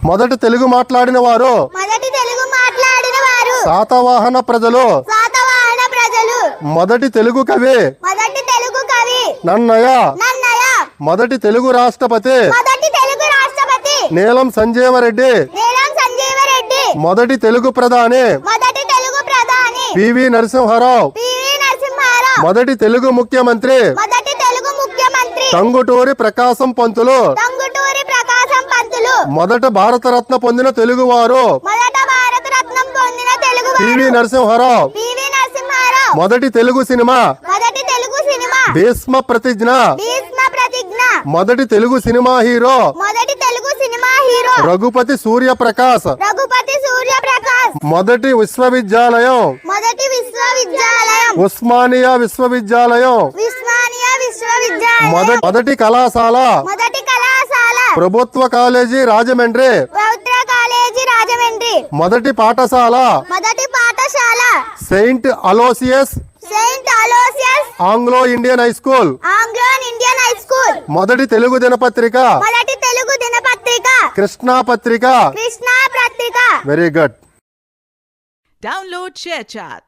మొదటి తెలుగు మాట్లాడిన వారు శాతవాహన ప్రజలు. మొదటి తెలుగు కవి నన్నయ. మొదటి తెలుగు రాష్ట్రపతి నీలం సంజీవరెడ్డి. మొదటి తెలుగు ప్రధాని పివి నరసింహారావు. మొదటి తెలుగు ముఖ్యమంత్రి టంగుటూరి ప్రకాశం పంతులు. మొదట భారతరత్న పొందిన తెలుగువారు పివి నరసింహారావు. మొదటి తెలుగు సినిమా భీష్మ ప్రతిజ్ఞ. మొదటి తెలుగు సినిమా హీరో రఘుపతి సూర్యప్రకాశ్. మొదటి విశ్వవిద్యాలయం ఉస్మానియా విశ్వవిద్యాలయం. మొదటి కళాశాల ప్రభుత్వ కాలేజీ రాజమండ్రి. మొదటి పాఠశాల Saint Aloysius Anglo Indian high school. మొదటి తెలుగు దినపత్రిక కృష్ణా పత్రిక. Very good. Download ShareChat.